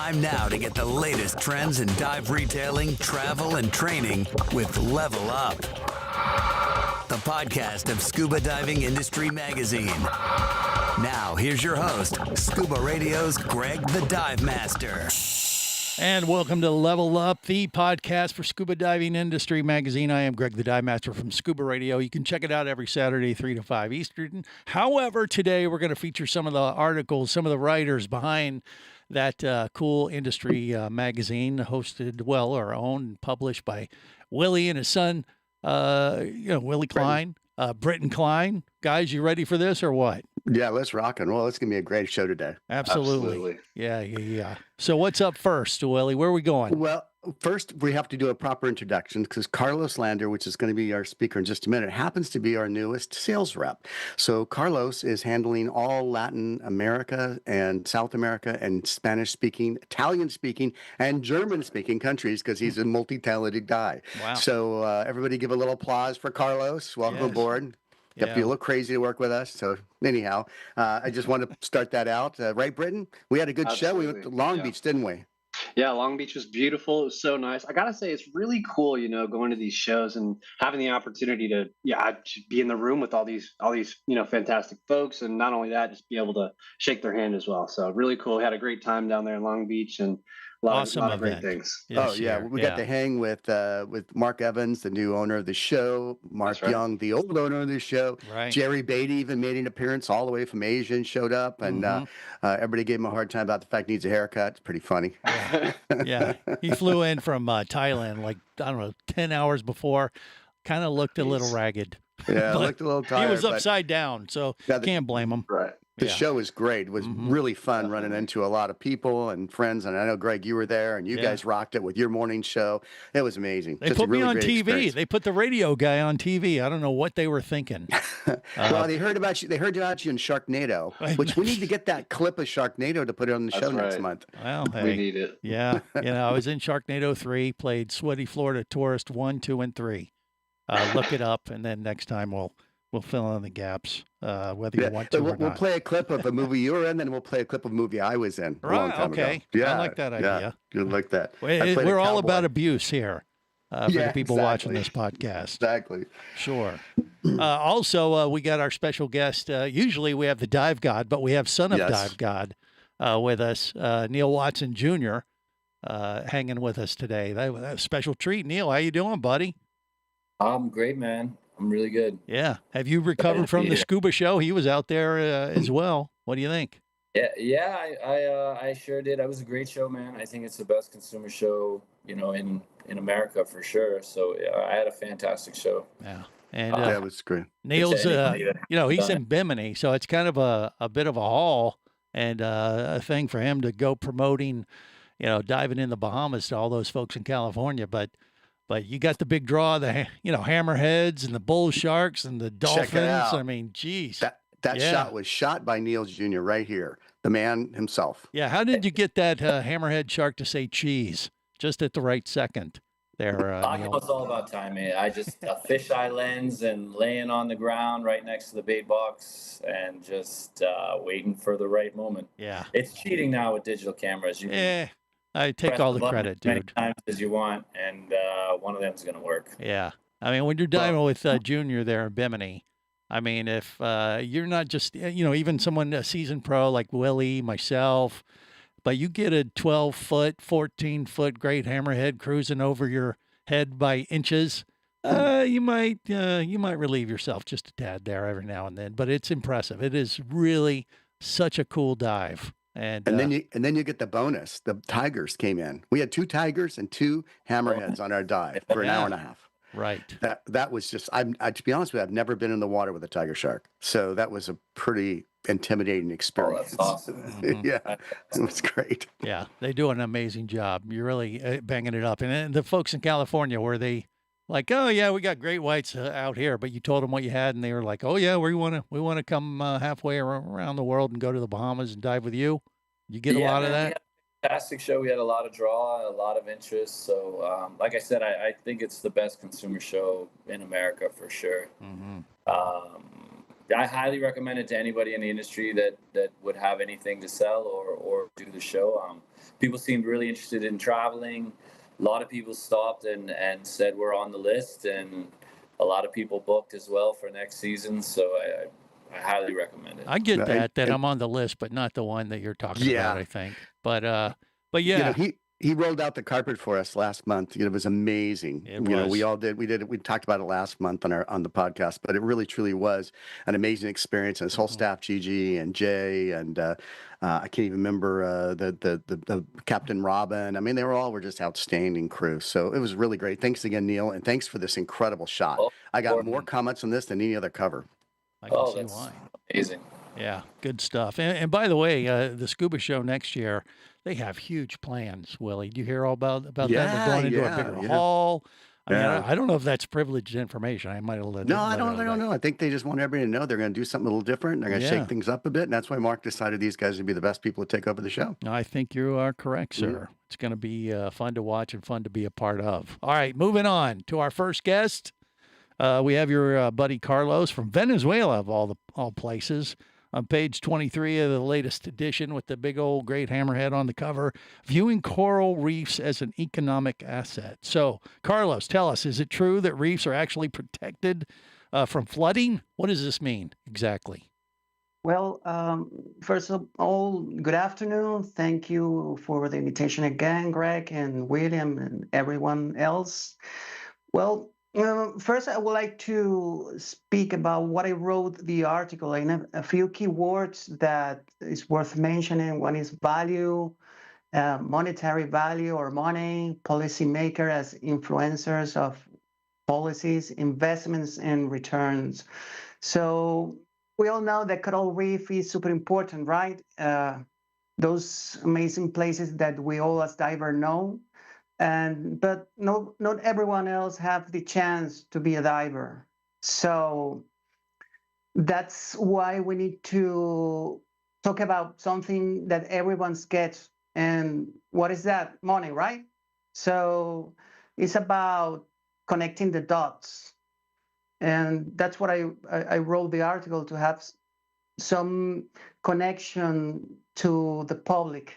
Time now to get the latest trends in dive retailing, travel, and training with Level Up, the podcast of Scuba Diving Industry Magazine. Now, here's your host, Scuba Radio's Greg the Dive Master. And welcome to Level Up, the podcast for Scuba Diving Industry Magazine. I am Greg the Dive Master from Scuba Radio. You can check it out every Saturday, 3 to 5 Eastern. However, today we're going to feature some of the articles, some of the writers behind that cool industry magazine hosted, or owned and published by Willie and his son, Willie Klein, Britton Klein. Guys, you ready for this or what? Yeah, let's rock and roll. It's going to be a great show today. Absolutely. Yeah. So what's up first, Willie? Where are we going? Well, first, we have to do a proper introduction because Carlos Lander, which is going to be our speaker in just a minute, happens to be our newest sales rep. So Carlos is handling all Latin America and South America and Spanish-speaking, Italian-speaking, and German-speaking countries because he's a multi-talented guy. Wow. So everybody give a little applause for Carlos. Welcome aboard. You have to be a little crazy to work with us. So anyhow, I just want to start that out. Right, Britton? We had a good show. We went to Long Beach, didn't we? Yeah, Long Beach was beautiful. It was so nice. I got to say, it's really cool, going to these shows and having the opportunity to be in the room with all these, fantastic folks. And not only that, just be able to shake their hand as well. So really cool. We had a great time down there in Long Beach and a lot of great things. We got to hang with Mark Evans, the new owner of the show, Mark Young, the old owner of the show. Right. Jerry Beatty even made an appearance all the way from Asia and showed up, and everybody gave him a hard time about the fact he needs a haircut. It's pretty funny. Yeah. He flew in from Thailand, 10 hours before, kind of looked a little ragged. Yeah, looked a little tired. He was upside down, so can't blame him. Right. The show was great. It was really fun running into a lot of people and friends. And I know, Greg, you were there, and you guys rocked it with your morning show. It was amazing. They put me on TV. Experience. They put the radio guy on TV. I don't know what they were thinking. Well, they heard about you. They heard about you in Sharknado, which we need to get that clip of Sharknado to put it on the show next month. Well, hey, we need it. Yeah. I was in Sharknado 3, played Sweaty Florida Tourist 1, 2, and 3. Look it up, and then next time we'll fill in the gaps, whether you want to or not. We'll play a clip of a movie you were in, then we'll play a clip of a movie I was in a long time ago. Yeah, I like that idea. Yeah, you like that. We're all about abuse here for the people watching this podcast. Exactly. Sure. Also, we got our special guest. Usually we have the Dive God, but we have Son of Dive God with us, Neil Watson Jr., hanging with us today. That was a special treat. Neil, how you doing, buddy? I'm great, man. I'm really good. Yeah. Have you recovered from the scuba show? He was out there as well. What do you think? I sure did. It was a great show, man. I think it's the best consumer show, in America for sure. So I had a fantastic show. Yeah. And it was great. Neil's, he's in Bimini, so it's kind of a bit of a haul and a thing for him to go promoting, diving in the Bahamas to all those folks in California. But you got the big draw, the hammerheads and the bull sharks and the dolphins. Check it out. I mean, geez. That shot was shot by Neil Jr. right here, the man himself. Yeah. How did you get that hammerhead shark to say cheese just at the right second there, Neil? It's all about timing. I just a fisheye lens and laying on the ground right next to the bait box and just waiting for the right moment. Yeah. It's cheating now with digital cameras. I take all the credit, dude. Many times as you want, and one of them is going to work. Yeah. I mean, when you're diving with Junior there in Bimini, I mean, if you're not just, even someone, a seasoned pro like Willie, myself, but you get a 12-foot, 14-foot great hammerhead cruising over your head by inches, you might relieve yourself just a tad there every now and then. But it's impressive. It is really such a cool dive. And then you get the bonus. The tigers came in. We had 2 tigers and 2 hammerheads on our dive for an hour and a half. Right. That was just. To be honest with you, I've never been in the water with a tiger shark, so that was a pretty intimidating experience. Oh, that's awesome. Yeah, it was great. Yeah, they do an amazing job. You're really banging it up. And the folks in California, were they like, oh yeah, we got great whites out here, but you told them what you had, and they were like, oh yeah, we want to come halfway around the world and go to the Bahamas and dive with you. You get a lot of that. Fantastic show. We had a lot of draw, a lot of interest. So, like I said, I think it's the best consumer show in America for sure. I highly recommend it to anybody in the industry that would have anything to sell or do the show. People seemed really interested in traveling. A lot of people stopped and said we're on the list, and a lot of people booked as well for next season. So I highly recommend it. I get And, that and I'm on the list, but not the one that you're talking about, yeah, I think. But you know, yeah, he rolled out the carpet for us last month. You know, it was amazing. it You know, was. we did it. We talked about it last month on the podcast, but it really truly was an amazing experience. And his whole staff, Gigi and Jay, and I can't even remember the Captain Robin. I mean, were just outstanding crew. So it was really great. Thanks again, Neil, and thanks for this incredible shot. Oh, I got more important. comments on this than any other cover. I can see That's why. amazing. Yeah, good stuff. And by the way, the scuba show next year, they have huge plans. Willie, do you hear all about that? They're going into a bigger hall. I mean, I don't know if that's privileged information. I might have let No, it. I don't. Let I don't know. I think they just want everybody to know they're going to do something a little different. They're going to Yeah. shake things up a bit, and that's why Mark decided these guys would be the best people to take over the show. I think you are correct, sir. It's going to be fun to watch and fun to be a part of. All right, moving on to our first guest. We have your buddy Carlos from Venezuela, of all places. On page 23 of the latest edition with the big old great hammerhead on the cover, viewing coral reefs as an economic asset. So, Carlos, tell us, is it true that reefs are actually protected from flooding? What does this mean exactly? Well, first of all, good afternoon. Thank you for the invitation again, Greg and William and everyone else. Well, first, I would like to speak about what I wrote the article and a few key words that is worth mentioning. One is value, monetary value or money, policymaker as influencers of policies, investments, and returns. So we all know that coral reef is super important, right? Those amazing places that we all as divers know. But not everyone else have the chance to be a diver. So that's why we need to talk about something that everyone gets. And what is that? Money, right? So it's about connecting the dots. And that's what I wrote the article, to have some connection to the public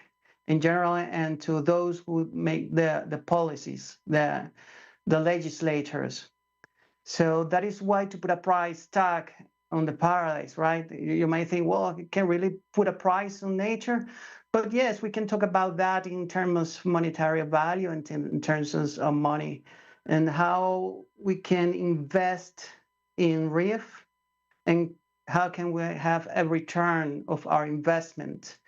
in general and to those who make the policies, the legislators. So that is why to put a price tag on the paradise, right? You might think, well, you can't really put a price on nature. But yes, we can talk about that in terms of monetary value and in terms of money, and how we can invest in reef and how can we have a return of our investment.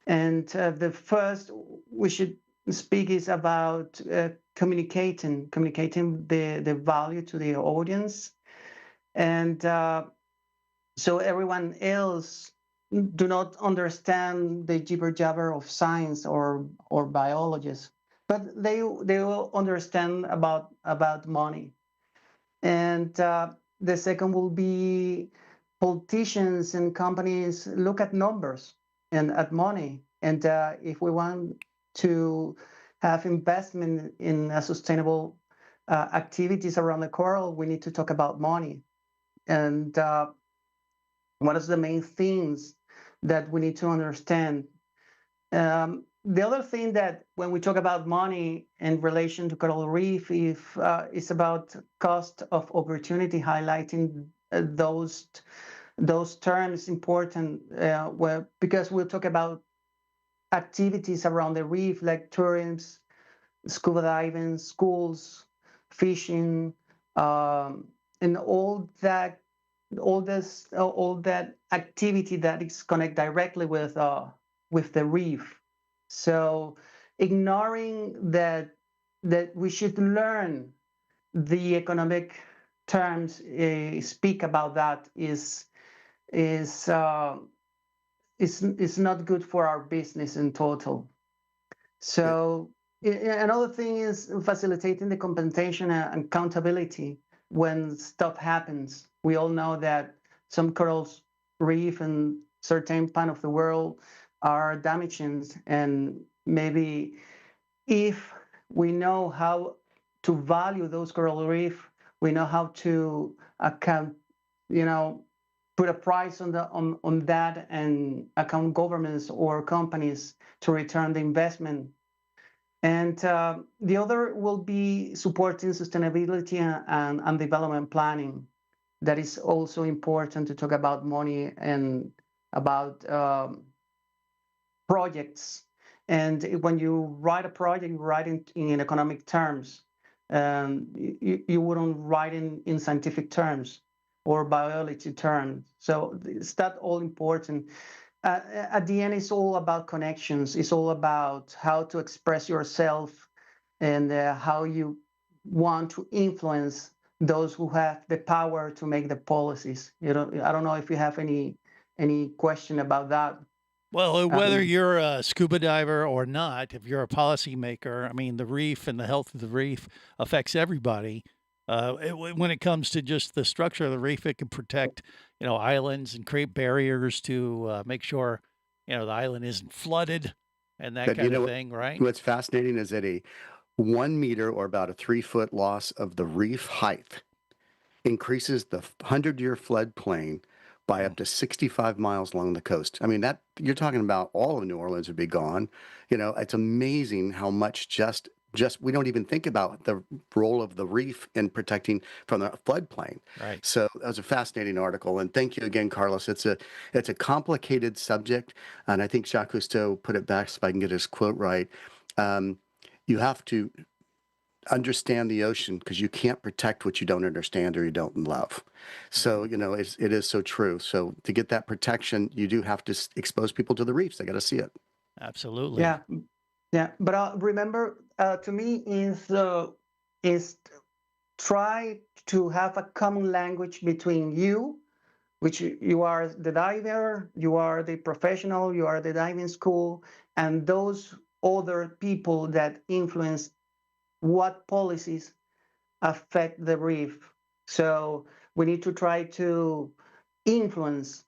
And the first we should speak is about communicating the value to the audience. And so everyone else do not understand the jibber jabber of science or biologists, but they will understand about money. And the second will be politicians and companies look at numbers and at money. And if we want to have investment in sustainable activities around the coral, we need to talk about money. And what is the main things that we need to understand? The other thing that when we talk about money in relation to coral reef is about cost of opportunity, highlighting those terms important because we'll talk about activities around the reef like tourism, scuba diving, schools, fishing, and all that activity that is connected directly with the reef. So ignoring that we should learn the economic terms, speak about that is not good for our business in total. So another thing is facilitating the compensation and accountability when stuff happens. We all know that some corals reef in certain part of the world are damaging, and maybe if we know how to value those coral reef, we know how to account, put a price on that and account governments or companies to return the investment. And the other will be supporting sustainability and development planning. That is also important to talk about money and about projects. And when you write a project, you write in economic terms. You wouldn't write in scientific terms or biology terms. So it's that all important. At the end, it's all about connections. It's all about how to express yourself and how you want to influence those who have the power to make the policies. I don't know if you have any question about that. Well, whether you're a scuba diver or not, if you're a policymaker, I mean, the reef and the health of the reef affects everybody. When it comes to just the structure of the reef, it can protect, islands and create barriers to make sure, the island isn't flooded and that But kind of thing, right? what's fascinating is that a 1 meter or about a 3 foot loss of the reef height increases the 100-year floodplain by up to 65 miles along the coast. I mean, that you're talking about all of New Orleans would be gone. It's amazing how much just we don't even think about the role of the reef in protecting from the floodplain. Right. So that was a fascinating article, and thank you again, Carlos. It's a complicated subject, and I think Jacques Cousteau put it best, if I can get his quote right. You have to understand the ocean because you can't protect what you don't understand or you don't love. So, it is so true. So to get that protection, you do have to expose people to the reefs. They got to see it. Absolutely. Yeah. Yeah. But remember, to me, is try to have a common language between you, which you are the diver, you are the professional, you are the diving school, and those other people that influence what policies affect the reef. So we need to try to influence,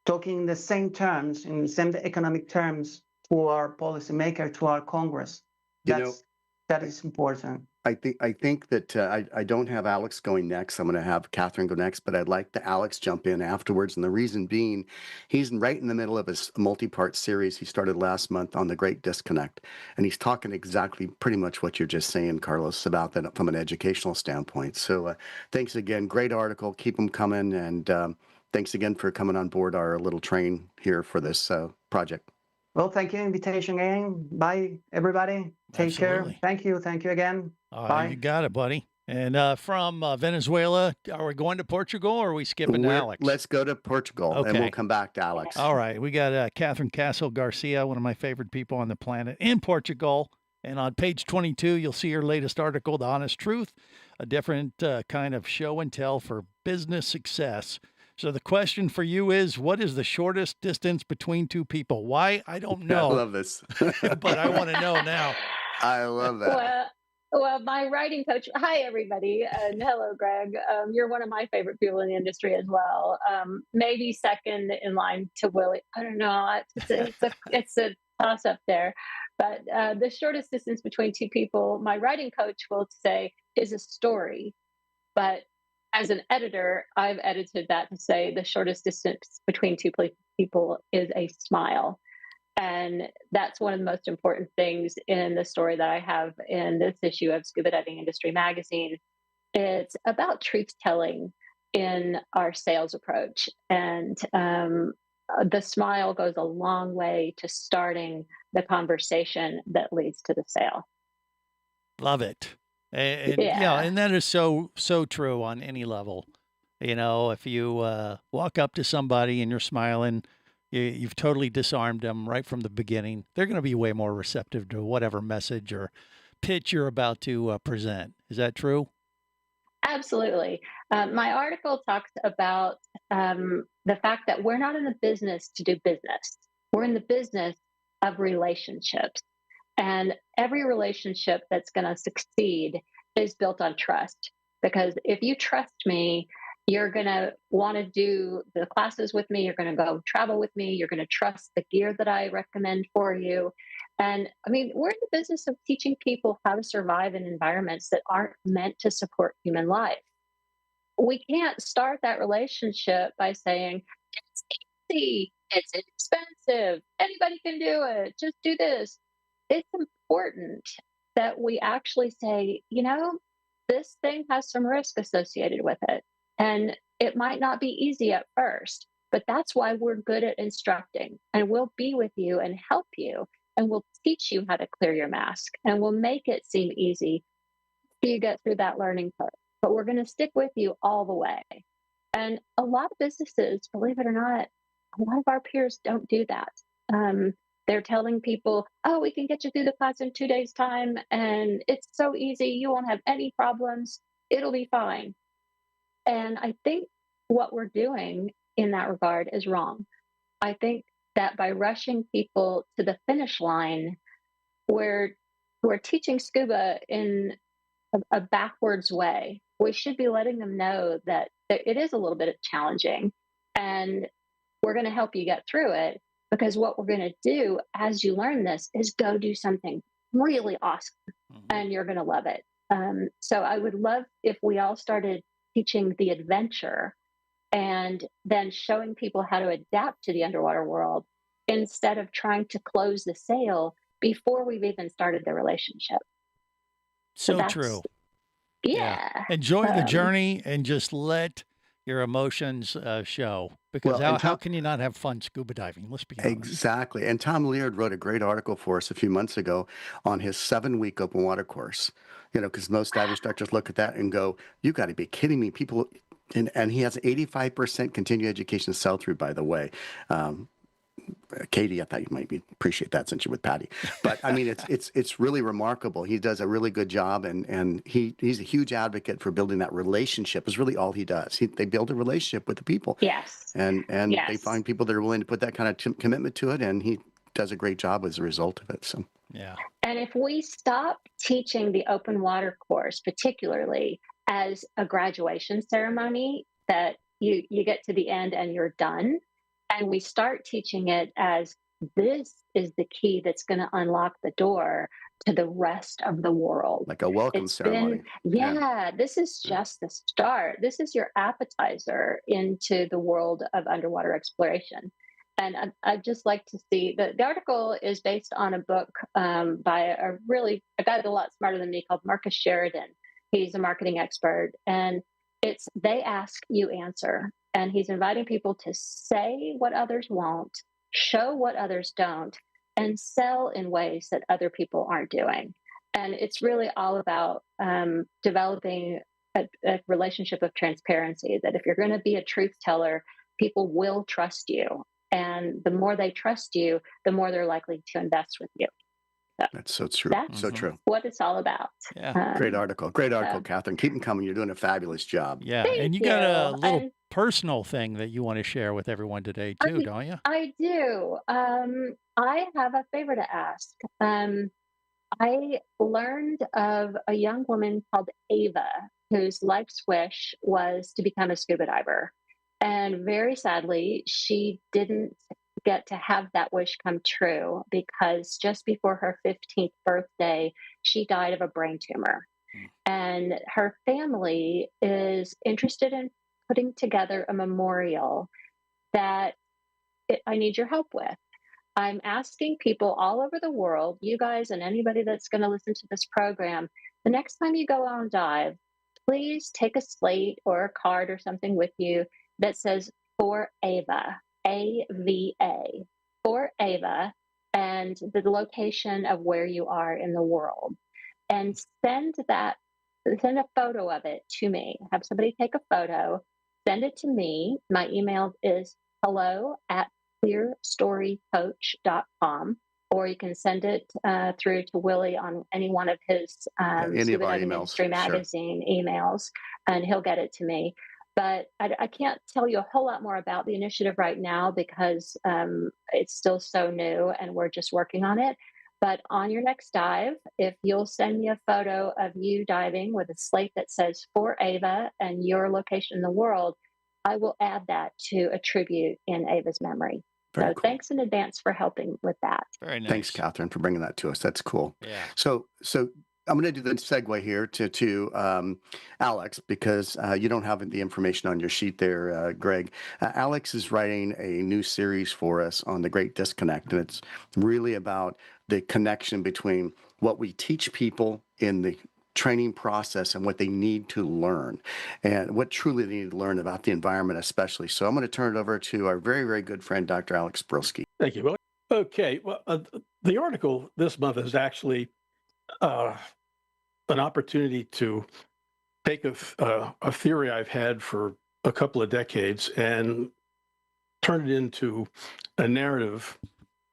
talking in the same terms, in the same economic terms, to our policymaker, to our Congress. That is important. I think that I don't have Alex going next. I'm going to have Catherine go next, but I'd like to Alex jump in afterwards. And the reason being, he's right in the middle of his multi-part series he started last month on the Great Disconnect. And he's talking exactly pretty much what you're just saying, Carlos, about that from an educational standpoint. So thanks again. Great article. Keep them coming. And thanks again for coming on board our little train here for this project. Well, thank you. Invitation again. Bye, everybody. Take Absolutely. care. Thank you. Thank you again. Bye. You got it, buddy. And from Venezuela, are we going to Portugal or are we skipping Alex? Let's go to Portugal, Okay. and we'll come back to Alex. All right. We got Catherine Castle Garcia, one of my favorite people on the planet, in Portugal. And on page 22, you'll see her latest article, The Honest Truth, a different kind of show and tell for business success. So the question for you is, what is the shortest distance between two people? Why? I don't know. I love this. But I want to know now. I love that. Well, my writing coach. Hi, everybody, and hello, Greg. You're one of my favorite people in the industry as well. Maybe second in line to Willie. I don't know. It's a toss up there. But the shortest distance between two people, my writing coach will say, is a story. But as an editor, I've edited that to say the shortest distance between two people is a smile. And that's one of the most important things in the story that I have in this issue of Scuba Diving Industry Magazine. It's about truth telling in our sales approach. And the smile goes a long way to starting the conversation that leads to the sale. Love it. And that is so true on any level. If you walk up to somebody and you're smiling, you've totally disarmed them right from the beginning. They're going to be way more receptive to whatever message or pitch you're about to present. Is that true? Absolutely. My article talks about the fact that we're not in the business to do business. We're in the business of relationships. And every relationship that's going to succeed is built on trust. Because if you trust me, you're going to want to do the classes with me. You're going to go travel with me. You're going to trust the gear that I recommend for you. And I mean, we're in the business of teaching people how to survive in environments that aren't meant to support human life. we can't start that relationship by saying, it's easy, it's inexpensive, anybody can do it, just do this. It's important that we actually say, this thing has some risk associated with it. And it might not be easy at first, but that's why we're good at instructing. And we'll be with you and help you. And we'll teach you how to clear your mask. And we'll make it seem easy after you get through that learning curve. But we're going to stick with you all the way. And a lot of businesses, believe it or not, a lot of our peers don't do that. They're telling people, oh, we can get you through the class in 2 days' time, and it's so easy. You won't have any problems. It'll be fine. And I think what we're doing in that regard is wrong. I think that by rushing people to the finish line, we're teaching scuba in a backwards way. We should be letting them know that it is a little bit challenging, and we're going to help you get through it, because what we're going to do as you learn this is go do something really awesome, and you're going to love it. So I would love if we all started teaching the adventure and then showing people how to adapt to the underwater world instead of trying to close the sale before we've even started the relationship. So true. Yeah. Enjoy the journey and just let your emotions show. Because how can you not have fun scuba diving? Let's be honest. Exactly. And Tom Leard wrote a great article for us a few months ago on his 7-week open water course. Because most dive instructors look at that and go, "You got to be kidding me!" People, and he has 85% continuing education sell-through, by the way. Katie, I thought you might appreciate that since you're with Patty. But I mean, it's really remarkable. He does a really good job, and he's a huge advocate for building that relationship. Is really all he does. They build a relationship with the people. Yes. And yes. They find people that are willing to put that kind of commitment to it, and he does a great job as a result of it. So yeah. And if we stop teaching the open water course, particularly as a graduation ceremony, that you get to the end and you're done, and we start teaching it as this is the key that's going to unlock the door to the rest of the world. Like a welcome ceremony. This is just the start. This is your appetizer into the world of underwater exploration. And I'd just like to see the article is based on a book by a guy that's a lot smarter than me called Marcus Sheridan. He's a marketing expert, and it's They Ask, You Answer. And he's inviting people to say what others won't, show what others don't, and sell in ways that other people aren't doing. And it's really all about developing a relationship of transparency, that if you're going to be a truth teller, people will trust you. And the more they trust you, the more they're likely to invest with you. So that's so true. So true. What it's all about. Yeah. Great article, Catherine. Keep them coming. You're doing a fabulous job. Yeah. And you got a little personal thing that you want to share with everyone today too, don't you? I do. I have a favor to ask. I learned of a young woman called Ava, whose life's wish was to become a scuba diver. And very sadly, she didn't get to have that wish come true, because just before her 15th birthday, she died of a brain tumor. And her family is interested in putting together a memorial that I need your help with. I'm asking people all over the world, you guys and anybody that's going to listen to this program, the next time you go on dive, please take a slate or a card or something with you that says "For Ava," A-V-A, for Ava, and the location of where you are in the world. And send a photo of it to me. Have somebody take a photo, send it to me. My email is hello@clearstorycoach.com, or you can send it through to Willie on any one of his any of our Diving emails. Industry Magazine emails, and he'll get it to me. But I can't tell you a whole lot more about the initiative right now, because it's still so new and we're just working on it. But on your next dive, if you'll send me a photo of you diving with a slate that says "For Ava" and your location in the world, I will add that to a tribute in Ava's memory. Very cool. Thanks in advance for helping with that. Very nice. Thanks, Catherine, for bringing that to us. That's cool. Yeah. So I'm going to do the segue here to Alex, because you don't have the information on your sheet there, Greg. Alex is writing a new series for us on the Great Disconnect, and it's really about the connection between what we teach people in the training process and what they need to learn, and what truly they need to learn about the environment, especially. So I'm going to turn it over to our very, very good friend, Dr. Alex Brilski. Thank you, Willie. Okay, well, the article this month is actually an opportunity to take a theory I've had for a couple of decades and turn it into a narrative,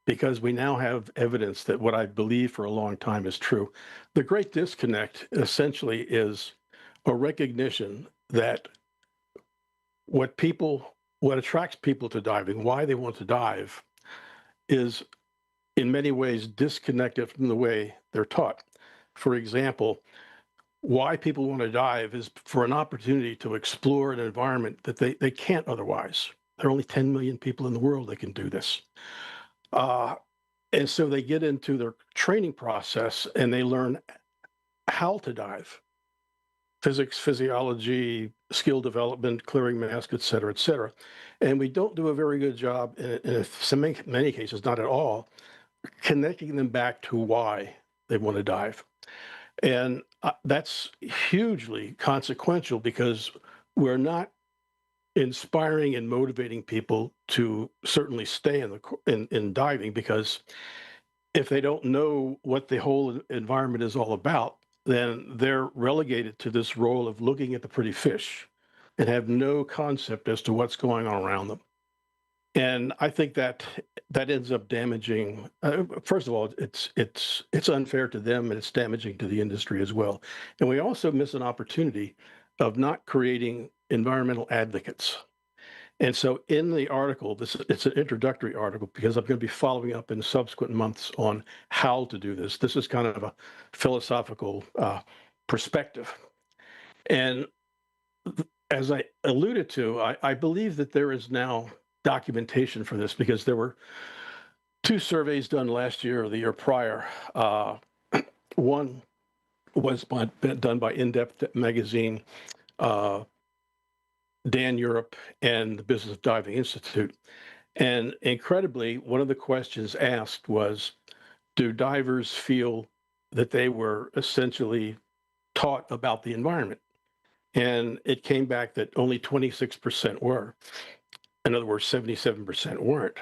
because we now have evidence that what I believed for a long time is true. The Great Disconnect essentially is a recognition that what attracts people to diving, why they want to dive, is in many ways disconnected from the way they're taught. For example, why people want to dive is for an opportunity to explore an environment that they can't otherwise. There are only 10 million people in the world that can do this. And so they get into their training process and they learn how to dive. Physics, physiology, skill development, clearing mask, et cetera, et cetera. And we don't do a very good job, in many cases, not at all, connecting them back to why they want to dive. And that's hugely consequential, because we're not inspiring and motivating people to certainly stay in diving, because if they don't know what the whole environment is all about, then they're relegated to this role of looking at the pretty fish and have no concept as to what's going on around them. And I think that ends up damaging. First of all, it's unfair to them, and it's damaging to the industry as well. And we also miss an opportunity of not creating environmental advocates. And so in the article, it's an introductory article, because I'm going to be following up in subsequent months on how to do this. This is kind of a philosophical perspective. And as I alluded to, I believe that there is now documentation for this, because there were 2 surveys done last year or the year prior. One was done by In-Depth Magazine, Dan Europe, and the Business of Diving Institute. And incredibly, one of the questions asked was, do divers feel that they were essentially taught about the environment? And it came back that only 26% were. In other words, 77% weren't.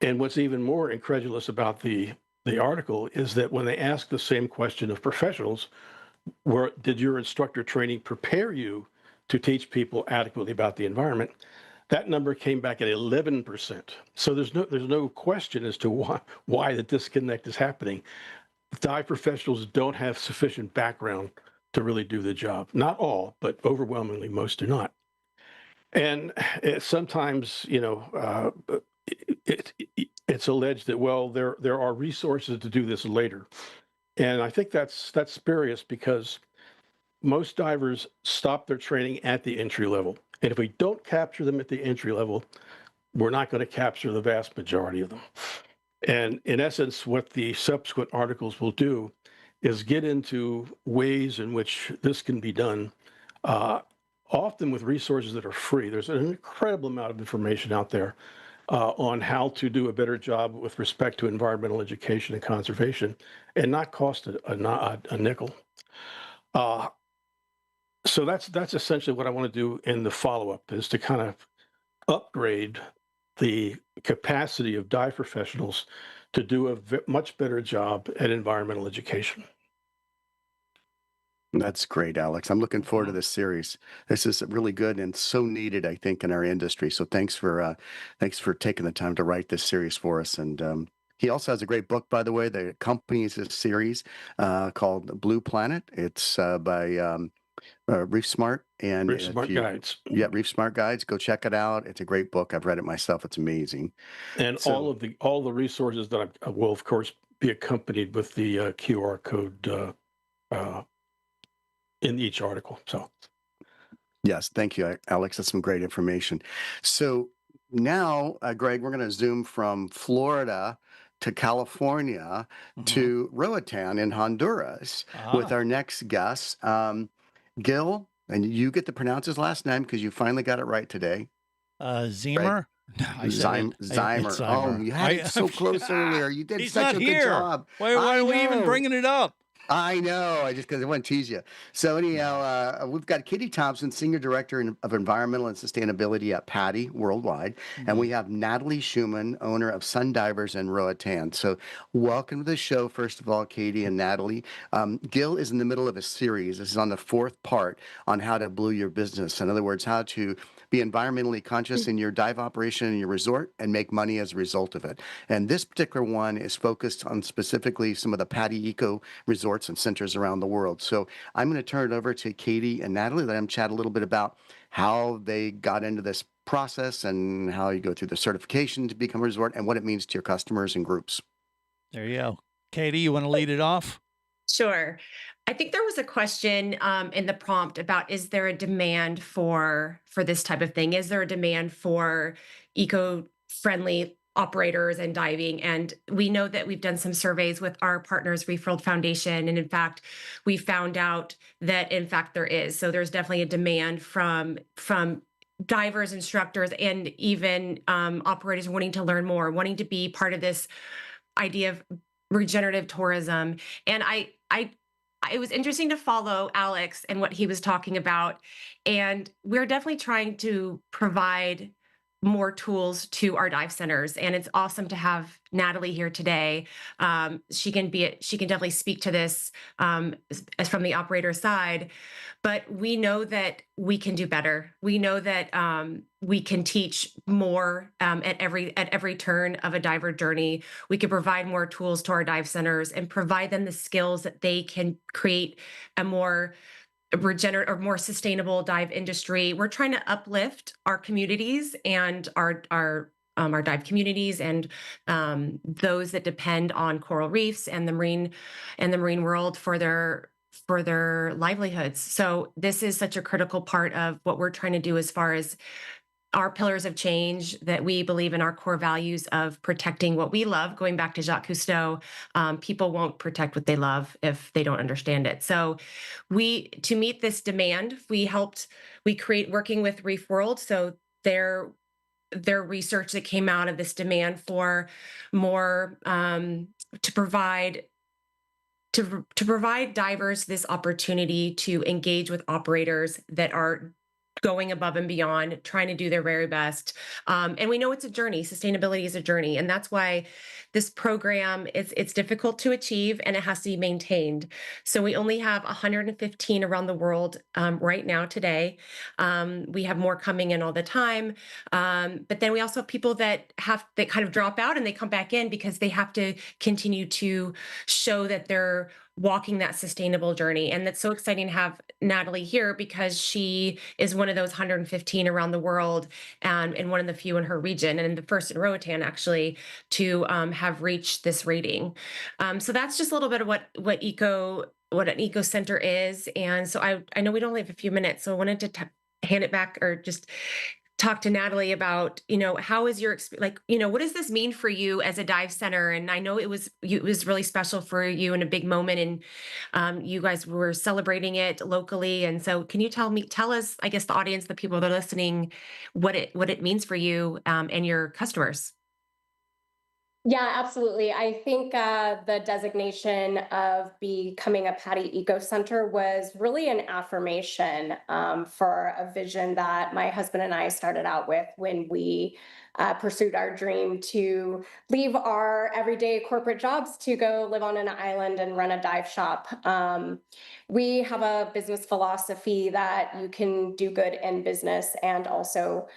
And what's even more incredulous about the article is that when they asked the same question of professionals, did your instructor training prepare you to teach people adequately about the environment, that number came back at 11%. So there's no question as to why the disconnect is happening. Dive professionals don't have sufficient background to really do the job. Not all, but overwhelmingly most do not. And sometimes, it's alleged that, well, there are resources to do this later. And I think that's spurious, because most divers stop their training at the entry level. And if we don't capture them at the entry level, we're not going to capture the vast majority of them. And in essence, what the subsequent articles will do is get into ways in which this can be done, often with resources that are free. There's an incredible amount of information out there on how to do a better job with respect to environmental education and conservation, and not cost a nickel. So that's essentially what I want to do in the follow-up, is to kind of upgrade the capacity of dive professionals to do a much better job at environmental education. That's great, Alex. I'm looking forward to this series. This is really good and so needed, I think, in our industry. So thanks for taking the time to write this series for us. And he also has a great book, by the way, that accompanies this series called Blue Planet. It's by Reef Smart. And Reef Smart Guides. Yeah, Reef Smart Guides. Go check it out. It's a great book. I've read it myself. It's amazing. And all the resources that I will, of course, be accompanied with the QR code in each article. So, yes, thank you, Alex. That's some great information. So now, Greg, we're going to zoom from Florida to California to Roatan in Honduras with our next guest, Gil, and you get to pronounce his last name because you finally got it right today. Zimmer? I said it. Zymer. It's Oh, Zymer. you had it so close earlier. You did He's such not a here. good job. Why are we even bringing it up? I know. I just because I want to tease you. So anyhow, we've got Katie Thompson, Senior Director of Environmental and Sustainability at PADI Worldwide, and we have Natalie Schumann, owner of Sun Divers in Roatan. So welcome to the show, first of all, Katie and Natalie. Gil is in the middle of a series. This is on the 4th part on how to blue your business. In other words, how to be environmentally conscious in your dive operation in your resort and make money as a result of it. And this particular one is focused on specifically some of the PADI eco resorts and centers around the world. So I'm going to turn it over to Katie and Natalie, let them chat a little bit about how they got into this process and how you go through the certification to become a resort and what it means to your customers and groups. There you go. Katie, you want to lead it off? Sure. I think there was a question in the prompt about, is there a demand for this type of thing? Is there a demand for eco-friendly operators and diving? And we know that we've done some surveys with our partners, Reef World Foundation. And in fact, we found out that in fact there is. So there's definitely a demand from divers, instructors, and even operators wanting to learn more, wanting to be part of this idea of regenerative tourism. And it was interesting to follow Alex and what he was talking about. And we're definitely trying to provide more tools to our dive centers. And it's awesome to have Natalie here today. She can definitely speak to this as from the operator side. But we know that we can do better. We know that we can teach more at every turn of a diver journey. We can provide more tools to our dive centers and provide them the skills that they can create a more regenerate or more sustainable dive industry. We're trying to uplift our communities and our dive communities and those that depend on coral reefs and the marine world for their livelihoods. So this is such a critical part of what we're trying to do as far as our pillars of change, that we believe in our core values of protecting what we love. Going back to Jacques Cousteau, people won't protect what they love if they don't understand it. So to meet this demand, working with Reef World. So their research that came out of this demand for more to provide divers this opportunity to engage with operators that are going above and beyond, trying to do their very best. And we know it's a journey. Sustainability is a journey. And that's why this program, it's difficult to achieve and it has to be maintained. So we only have 115 around the world right now today. We have more coming in all the time. But then we also have people that kind of drop out and they come back in because they have to continue to show that they're walking that sustainable journey. And that's so exciting to have Natalie here because she is one of those 115 around the world and one of the few in her region and the first in Roatan actually to have reached this rating. So that's just a little bit of what an eco center is. And so I know we only have a few minutes, so I wanted to hand it back or just talk to Natalie about, how is your experience, what does this mean for you as a dive center? And I know it was really special for you and a big moment, and you guys were celebrating it locally. And so can you tell us, I guess the audience, the people that are listening, what it means for you and your customers? Yeah, absolutely. I think the designation of becoming a PADI Eco Center was really an affirmation for a vision that my husband and I started out with when we pursued our dream to leave our everyday corporate jobs to go live on an island and run a dive shop. We have a business philosophy that you can do good in business and also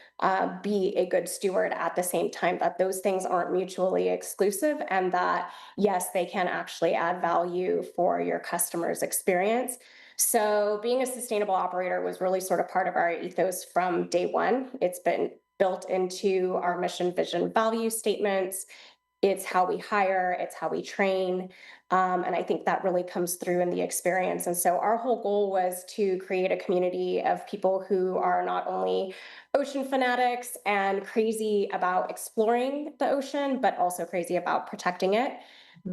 be a good steward at the same time, that those things aren't mutually exclusive, and that, yes, they can actually add value for your customer's experience. So being a sustainable operator was really sort of part of our ethos from day one. It's been built into our mission, vision, value statements. it's how we hire, it's how we train. And I think that really comes through in the experience. And so our whole goal was to create a community of people who are not only ocean fanatics and crazy about exploring the ocean, but also crazy about protecting it.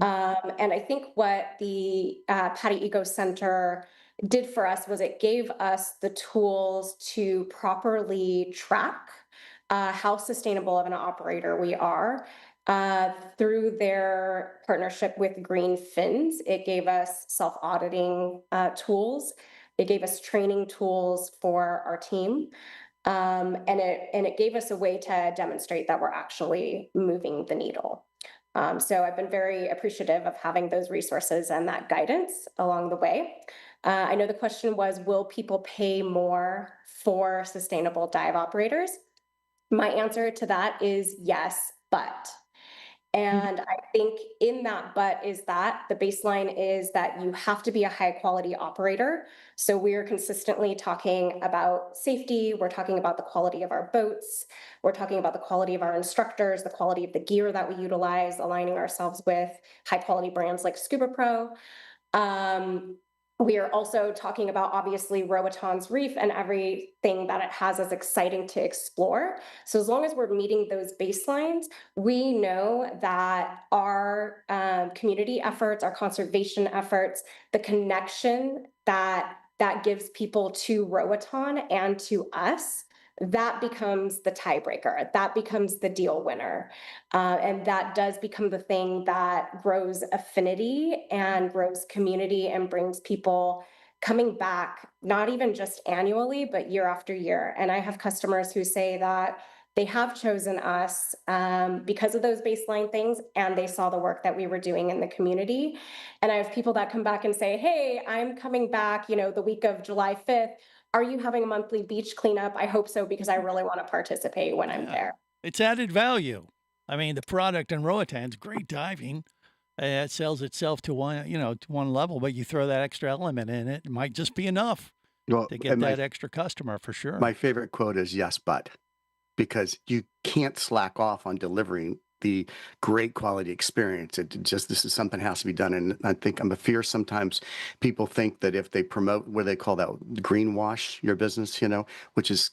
And I think what the Patty Eco Center did for us was it gave us the tools to properly track how sustainable of an operator we are. Through their partnership with Green Fins, it gave us self-auditing tools. It gave us training tools for our team. And it gave us a way to demonstrate that we're actually moving the needle. So I've been very appreciative of having those resources and that guidance along the way. I know the question was, will people pay more for sustainable dive operators? My answer to that is yes, but. And I think in that but is that the baseline is that you have to be a high quality operator. So we're consistently talking about safety. We're talking about the quality of our boats. We're talking about the quality of our instructors, the quality of the gear that we utilize, aligning ourselves with high quality brands like Scuba Pro. We are also talking about, obviously, Roaton's reef and everything that it has is exciting to explore. So as long as we're meeting those baselines, we know that our community efforts, our conservation efforts, the connection that gives people to Roaton and to us, that becomes the tiebreaker. That becomes the deal winner. And that does become the thing that grows affinity and grows community and brings people coming back, not even just annually, but year after year. And I have customers who say that they have chosen us because of those baseline things, and they saw the work that we were doing in the community. And I have people that come back and say, hey, I'm coming back, the week of July 5th. Are you having a monthly beach cleanup? I hope so, because I really want to participate when I'm there. It's added value. I mean, the product in Roatan's great diving. It sells itself to one level, but you throw that extra element in it, it might just be enough to get that extra customer for sure. My favorite quote is yes, but, because you can't slack off on delivering the great quality experience. This is something that has to be done. And I think I'm a fear sometimes people think that if they promote, what do they call that, greenwash your business, which is,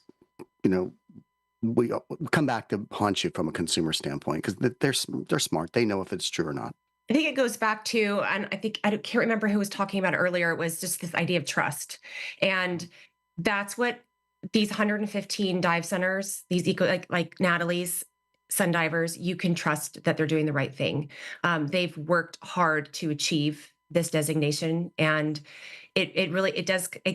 we come back to haunt you from a consumer standpoint, because they're smart. They know if it's true or not. I think it goes back to, and I can't remember who was talking about it earlier. It was just this idea of trust. And that's what these 115 dive centers, these like Natalie's Sun Divers, you can trust that they're doing the right thing. They've worked hard to achieve this designation, and it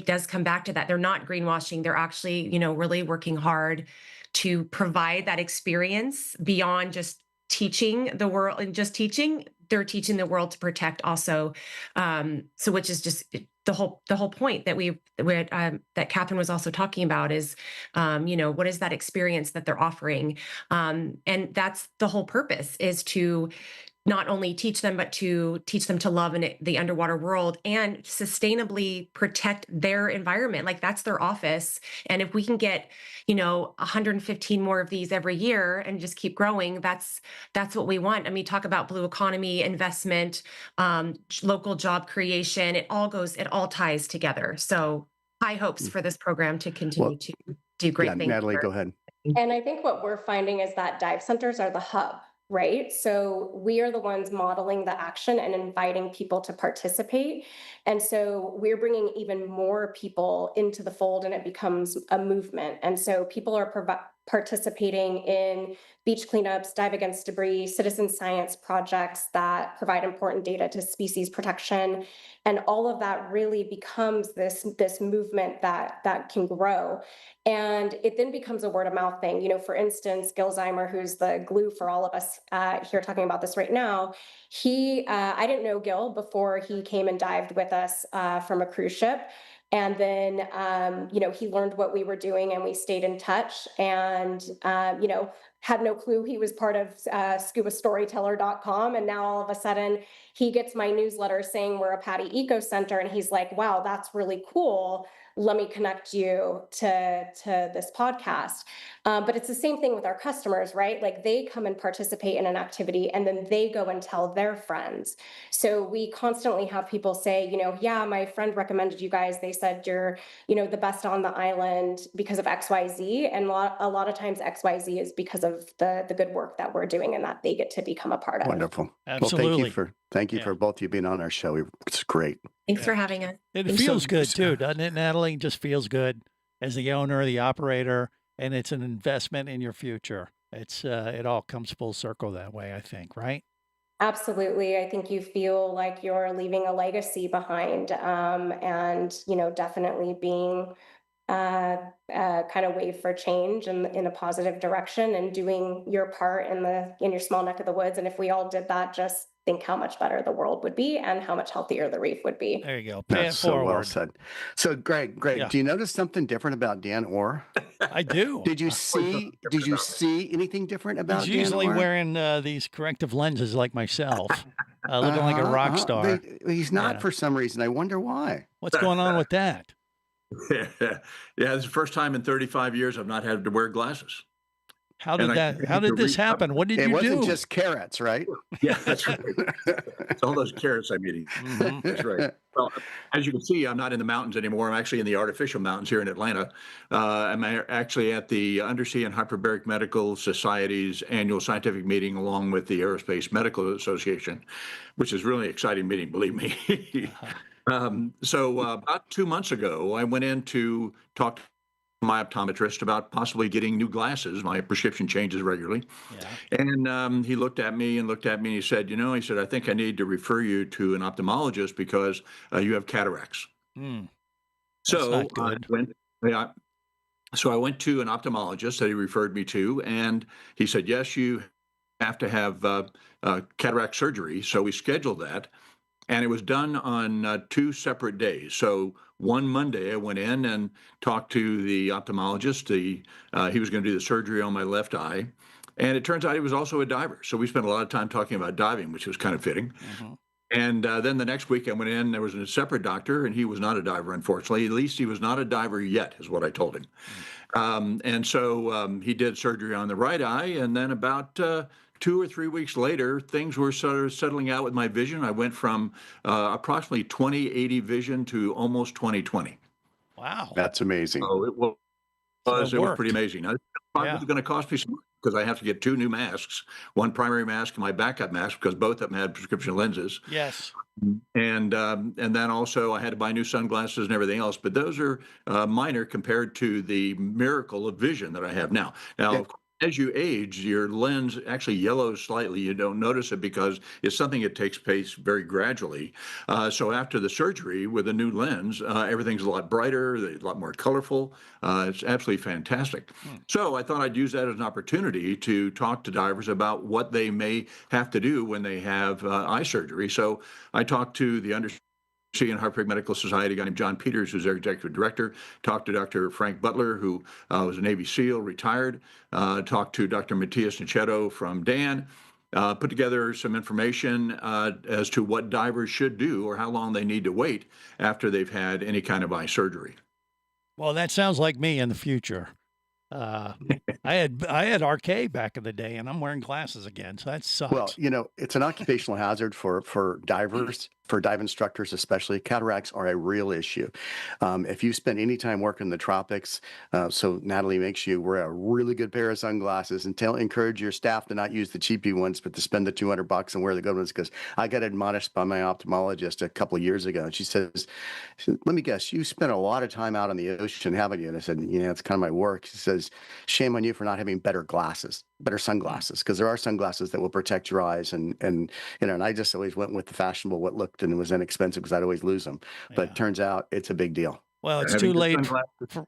does come back to that. They're not greenwashing. They're actually, really working hard to provide that experience beyond just teaching the world and just teaching. They're teaching the world to protect also. So which is just the whole point that that Catherine was also talking about is, what is that experience that they're offering? And that's the whole purpose, is to not only teach them, but to teach them to love the underwater world and sustainably protect their environment. Like, that's their office. And if we can get, 115 more of these every year and just keep growing, that's what we want. I mean, talk about blue economy, investment, local job creation. It all ties together. So high hopes for this program to continue to do great things. Natalie, go ahead. And I think what we're finding is that dive centers are the hub. Right? So we are the ones modeling the action and inviting people to participate. And so we're bringing even more people into the fold, and it becomes a movement. And so people are participating in beach cleanups, dive against debris, citizen science projects that provide important data to species protection. And all of that really becomes this movement that can grow. And it then becomes a word of mouth thing. For instance, Gil Zeimer, who's the glue for all of us here talking about this right now, I didn't know Gil before he came and dived with us from a cruise ship. And then, he learned what we were doing, and we stayed in touch. And, had no clue he was part of scubastoryteller.com. And now all of a sudden he gets my newsletter saying we're a PADI Eco Center. And he's like, wow, that's really cool. Let me connect you to this podcast. But it's the same thing with our customers, right? Like they come and participate in an activity and then they go and tell their friends. So we constantly have people say, yeah, my friend recommended you guys. They said you're, the best on the island because of XYZ. And a lot of times XYZ is because of the good work that we're doing and that they get to become a part of. Wonderful. Absolutely. Well, thank you for both of you being on our show. It's great. Thanks for having us. It feels good too, doesn't it, Natalie? It just feels good as the owner, the operator, and it's an investment in your future. It's it all comes full circle that way, I think, right? Absolutely. I think you feel like you're leaving a legacy behind, and definitely being kind of wave for change in a positive direction and doing your part in your small neck of the woods. And if we all did that, just think how much better the world would be and how much healthier the reef would be. There you go. Pay That's it so forward. well said. So Greg, do you notice something different about Dan Orr? I do. Did you see anything different about He's Dan usually Orr? wearing these corrective lenses like myself, looking like a rock star. He's not for some reason. I wonder why. What's going on with that? Yeah, this is the first time in 35 years I've not had to wear glasses. How did this happen? What did you do? It wasn't just carrots, right? Yeah, that's right. It's all those carrots I'm eating. Mm-hmm. That's right. Well, as you can see, I'm not in the mountains anymore. I'm actually in the artificial mountains here in Atlanta. I'm actually at the Undersea and Hyperbaric Medical Society's annual scientific meeting, along with the Aerospace Medical Association, which is really an exciting meeting, believe me. So about 2 months ago, I went in to talk to my optometrist about possibly getting new glasses. My prescription changes regularly. Yeah. And he looked at me and he said, I think I need to refer you to an ophthalmologist because you have cataracts. So I went to an ophthalmologist that he referred me to, and he said, yes, you have to have cataract surgery. So we scheduled that. And it was done on 2 separate days. So one Monday, I went in and talked to the ophthalmologist. He was going to do the surgery on my left eye. And it turns out he was also a diver. So we spent a lot of time talking about diving, which was kind of fitting. Mm-hmm. And then the next week I went in, there was a separate doctor, and he was not a diver, unfortunately. At least he was not a diver yet, is what I told him. And so he did surgery on the right eye. And then about 2 or 3 weeks later, things were sort of settling out with my vision. I went from approximately 20/80 vision to almost 20/20. Wow. That's amazing. So it was pretty amazing. Now, it was going to cost me some, because I have to get 2 new masks, one primary mask and my backup mask, because both of them had prescription lenses. Yes. And then also I had to buy new sunglasses and everything else. But those are minor compared to the miracle of vision that I have now. Now, as you age, your lens actually yellows slightly. You don't notice it because it's something that takes place very gradually. So after the surgery with a new lens, everything's a lot brighter, a lot more colorful. It's absolutely fantastic. So I thought I'd use that as an opportunity to talk to divers about what they may have to do when they have eye surgery. So I talked to the Undersea and Hyperbaric Medical Society, a guy named John Peters, who's their executive director. Talked to Dr. Frank Butler, who was a Navy SEAL, retired. Talked to Dr. Matthias Nichetto from Dan. Put together some information as to what divers should do or how long they need to wait after they've had any kind of eye surgery. Well, that sounds like me in the future. I had RK back in the day, and I'm wearing glasses again, so that sucks. Well, it's an occupational hazard for divers, for dive instructors especially. Cataracts are a real issue. If you spend any time working in the tropics, so Natalie makes you wear a really good pair of sunglasses, and encourage your staff to not use the cheapy ones, but to spend the $200 and wear the good ones. Because I got admonished by my ophthalmologist a couple of years ago, and she said, let me guess, you spent a lot of time out on the ocean, haven't you? And I said, it's kind of my work. She says, shame on you for not having better sunglasses, because there are sunglasses that will protect your eyes. And I just always went with the fashionable, what looked and was inexpensive, because I'd always lose them. But it turns out it's a big deal. Well, it's too late.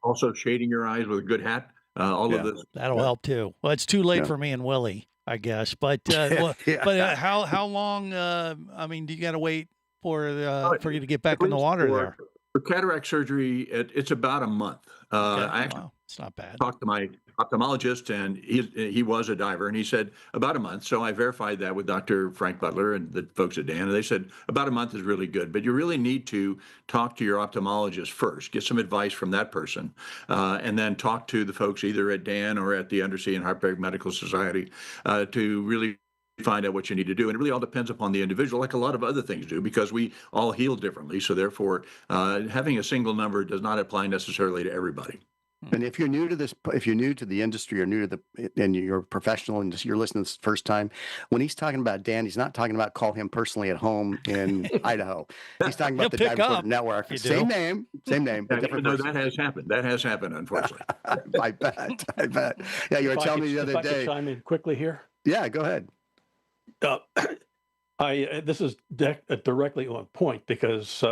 Also shading your eyes with a good hat. All of this. That'll help too. Well, it's too late for me and Willie, I guess. But how long? Do you got to wait for you to get back in the water there? For cataract surgery, it's about a month. Okay. I actually Wow. It's not bad. talked to my ophthalmologist, and he was a diver, and he said about a month. So I verified that with Dr. Frank Butler and the folks at Dan, and they said about a month is really good. But you really need to talk to your ophthalmologist first, get some advice from that person, and then talk to the folks either at Dan or at the Undersea and Hyperbaric Medical Society to really find out what you need to do. And it really all depends upon the individual, like a lot of other things do, because we all heal differently. So therefore, having a single number does not apply necessarily to everybody. And if you're new to this, if you're new to the industry or new to and you're a professional and you're listening this first time, when he's talking about Dan, he's not talking about call him personally at home in Idaho. He's talking about the He'll pick Dive up Network. if you Same do. name, but different No, person. that has happened. That has happened, unfortunately. I bet. Yeah, you were telling me the other If I day. could chime in quickly here. Yeah, go ahead. This is directly on point because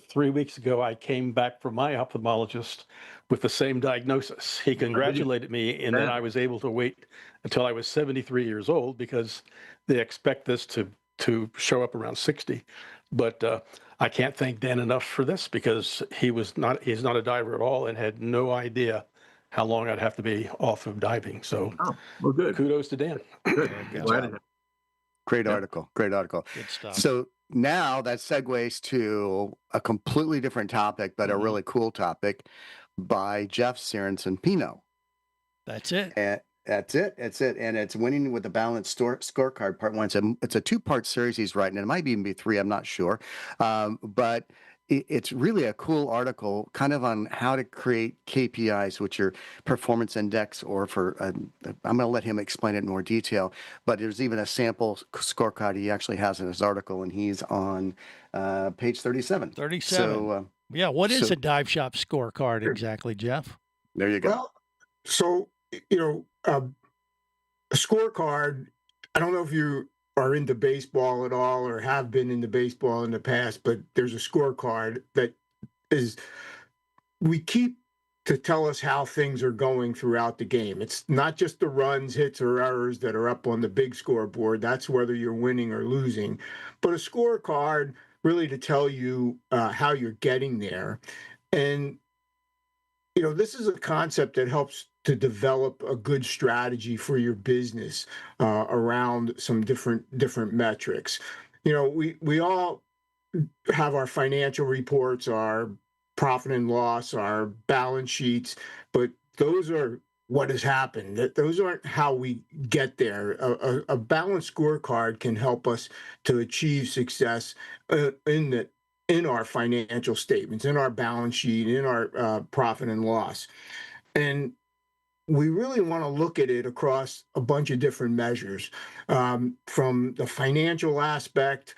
3 weeks ago I came back from my ophthalmologist with the same diagnosis. He congratulated me in that I was able to wait until I was 73 years old because they expect this to show up around 60. But I can't thank Dan enough for this because he's not a diver at all and had no idea how long I'd have to be off of diving. So well, good. Kudos to Dan. Good. Great article. Great article. Good stuff. So now that segues to a completely different topic, but a really cool topic by Jeff Sorensen Pino. That's it. And that's it. And it's winning with the balanced scorecard part one. It's a two-part series he's writing. It might even be three. I'm not sure. But it's really a cool article kind of on how to create KPIs, which are performance index, or for, I'm going to let him explain it in more detail, but there's even a sample scorecard he actually has in his article, and he's on page 37. 37. So, yeah, what is a dive shop scorecard exactly, Jeff? There you go. Well, so, a scorecard, I don't know if you are into baseball at all or have been into baseball in the past, but there's a scorecard that we keep to tell us how things are going throughout the game. It's not just the runs, hits, or errors that are up on the big scoreboard. That's whether you're winning or losing. But a scorecard really to tell you how you're getting there. And, this is a concept that helps to develop a good strategy for your business around some different metrics. We all have our financial reports, our profit and loss, our balance sheets, but those are what has happened. Those aren't how we get there. A balanced scorecard can help us to achieve success in our financial statements, in our balance sheet, in our profit and loss. And we really want to look at it across a bunch of different measures, from the financial aspect,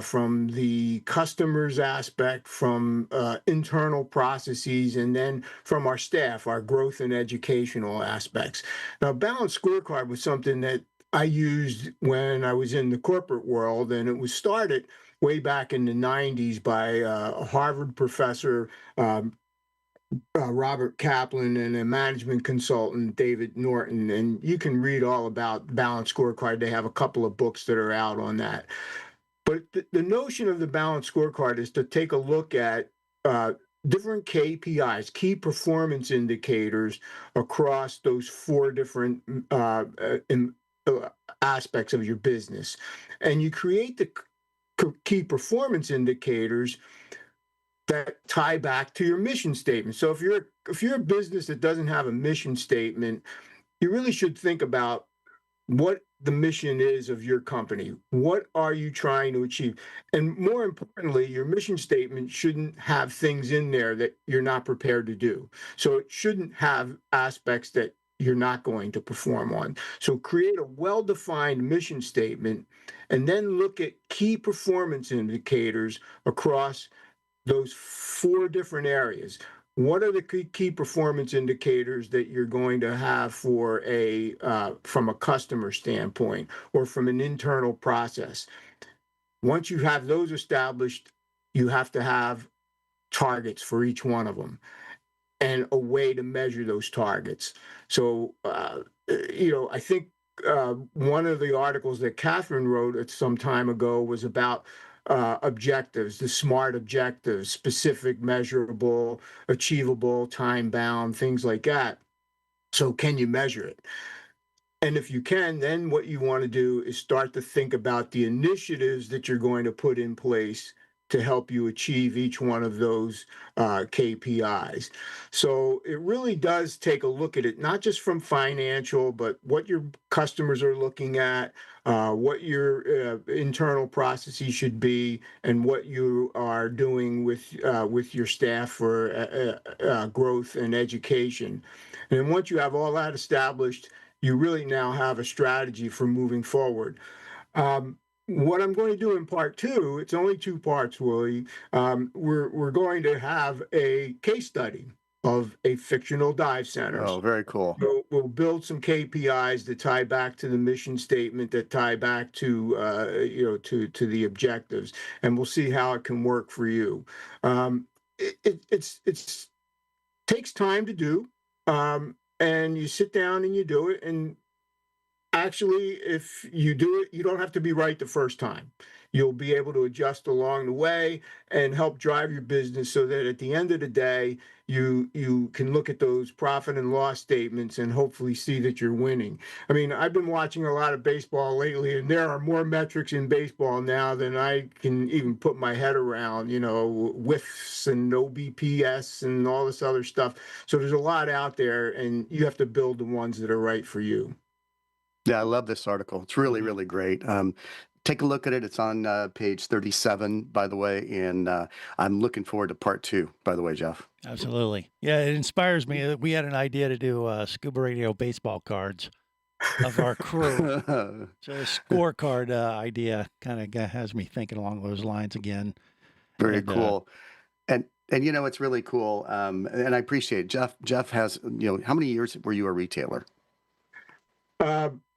from the customer's aspect, from internal processes, and then from our staff, our growth and educational aspects. Now, balanced scorecard was something that I used when I was in the corporate world, and it was started way back in the 90s by a Harvard professor, Robert Kaplan, and a management consultant, David Norton. And you can read all about balanced scorecard. They have a couple of books that are out on that. But the notion of the balanced scorecard is to take a look at different KPIs, key performance indicators, across those four different aspects of your business. And you create the key performance indicators that tie back to your mission statement. So if you're a business that doesn't have a mission statement, you really should think about what the mission is of your company. What are you trying to achieve? And more importantly, your mission statement shouldn't have things in there that you're not prepared to do. So it shouldn't have aspects that you're not going to perform on. So create a well-defined mission statement and then look at key performance indicators across those four different areas. What are the key performance indicators that you're going to have for from a customer standpoint or from an internal process? Once you have those established, you have to have targets for each one of them and a way to measure those targets. So, I think one of the articles that Catherine wrote some time ago was about objectives, the SMART objectives: specific, measurable, achievable, time bound, things like that. So can you measure it? And if you can, then what you want to do is start to think about the initiatives that you're going to put in place to help you achieve each one of those KPIs. So it really does take a look at it, not just from financial, but what your customers are looking at, what your internal processes should be, and what you are doing with your staff for growth and education. And then once you have all that established, you really now have a strategy for moving forward. What I'm going to do in part two, it's only 2 parts, Willie. We're going to have a case study of a fictional dive centers. Oh, very cool. We'll build some KPIs that tie back to the mission statement, that tie back to to the objectives, and we'll see how it can work for you. It's takes time to do, and you sit down and you do it. And actually, if you do it, you don't have to be right the first time. You'll be able to adjust along the way and help drive your business so that at the end of the day, you can look at those profit and loss statements and hopefully see that you're winning. I mean, I've been watching a lot of baseball lately, and there are more metrics in baseball now than I can even put my head around, whiffs and OBPS and all this other stuff. So there's a lot out there, and you have to build the ones that are right for you. Yeah, I love this article. It's really, really great. Take a look at it. It's on page 37, by the way, and I'm looking forward to part 2, by the way, Jeff. Absolutely. Yeah, it inspires me. We had an idea to do Scuba Radio baseball cards of our crew. So a scorecard idea kind of has me thinking along those lines again. Very cool. And it's really cool. And I appreciate it. Jeff has, how many years were you a retailer?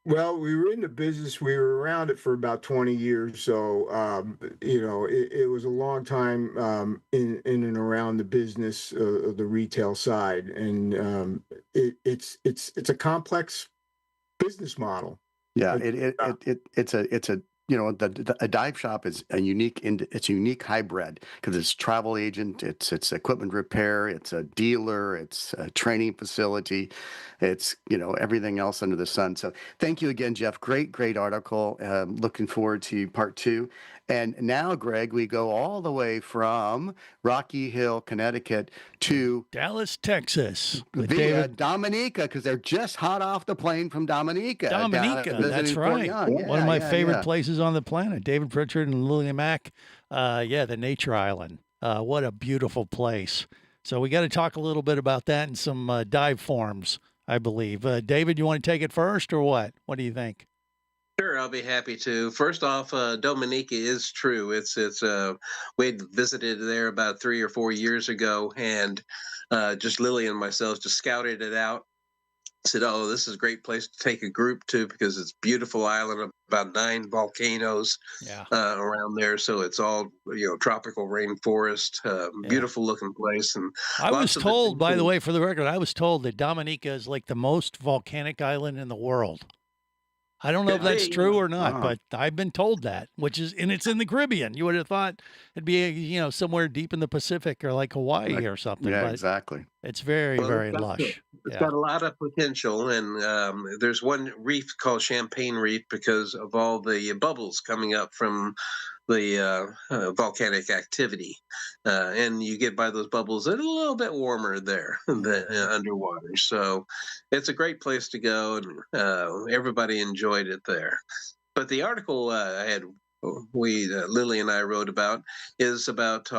Well, we were in the business. We were around it for about 20 years. So, it was a long time in and around the business of the retail side. And it's a complex business model. Yeah, it's a a dive shop is it's a unique hybrid because it's travel agent, it's equipment repair, it's a dealer, it's a training facility, it's everything else under the sun. So thank you again, Jeff. Great article. Looking forward to part 2. And now, Greg, we go all the way from Rocky Hill, Connecticut to Dallas, Texas. Via Dominica, because they're just hot off the plane from Dominica. That's right. Yeah, one of my favorite places on the planet. David Pritchard and Lillian Mack. The Nature Island. What a beautiful place. So we got to talk a little bit about that and some dive forms, I believe. David, you want to take it first or what? What do you think? Sure, I'll be happy to. First off, Dominica is true. It's we visited there about 3 or 4 years ago, and just Lily and myself just scouted it out. Said, "Oh, this is a great place to take a group to because it's a beautiful island, about 9 volcanoes around there. So it's all tropical rainforest, beautiful looking place." And I was told, by the way, for the record, I was told that Dominica is like the most volcanic island in the world. I don't know if that's true or not, but I've been told that, and it's in the Caribbean. You would have thought it'd be, somewhere deep in the Pacific or like Hawaii or something. Yeah, but exactly. It's very, very lush. It's got a lot of potential, and there's one reef called Champagne Reef because of all the bubbles coming up from the volcanic activity, and you get by those bubbles. It's a little bit warmer there than underwater, so it's a great place to go, and everybody enjoyed it there. But the article Lily and I wrote about is about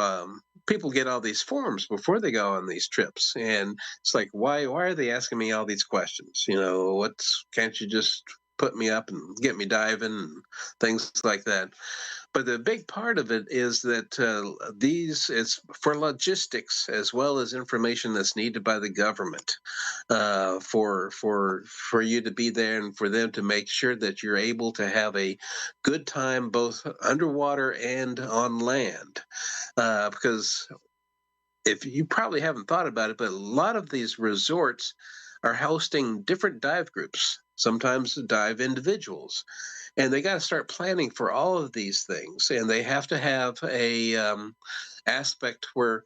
people get all these forms before they go on these trips, and it's like, why are they asking me all these questions? Can't you just put me up and get me diving and things like that? But the big part of it is that it's for logistics as well as information that's needed by the government for you to be there and for them to make sure that you're able to have a good time both underwater and on land. Because if you probably haven't thought about it, but a lot of these resorts are hosting different dive groups. sometimes dive individuals. And they got to start planning for all of these things. And they have to have a aspect where,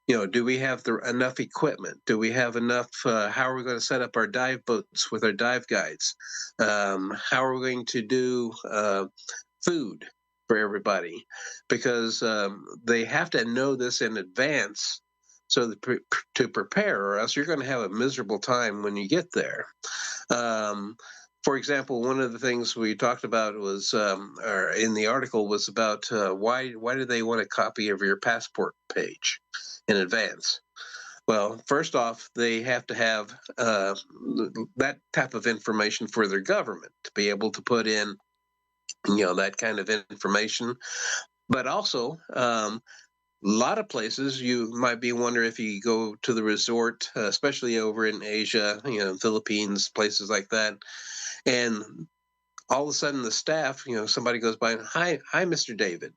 do we have enough equipment? Do we have enough? How are we going to set up our dive boats with our dive guides? How are we going to do food for everybody? Because they have to know this in advance so to prepare, or else you're going to have a miserable time when you get there. For example, one of the things we talked about was, or in the article, was about why do they want a copy of your passport page in advance? Well, first off, they have to have that type of information for their government to be able to put in, that kind of information. But also, a lot of places you might be wondering if you go to the resort, especially over in Asia, Philippines, places like that, and all of a sudden the staff, somebody goes by and, hi, Mr. David.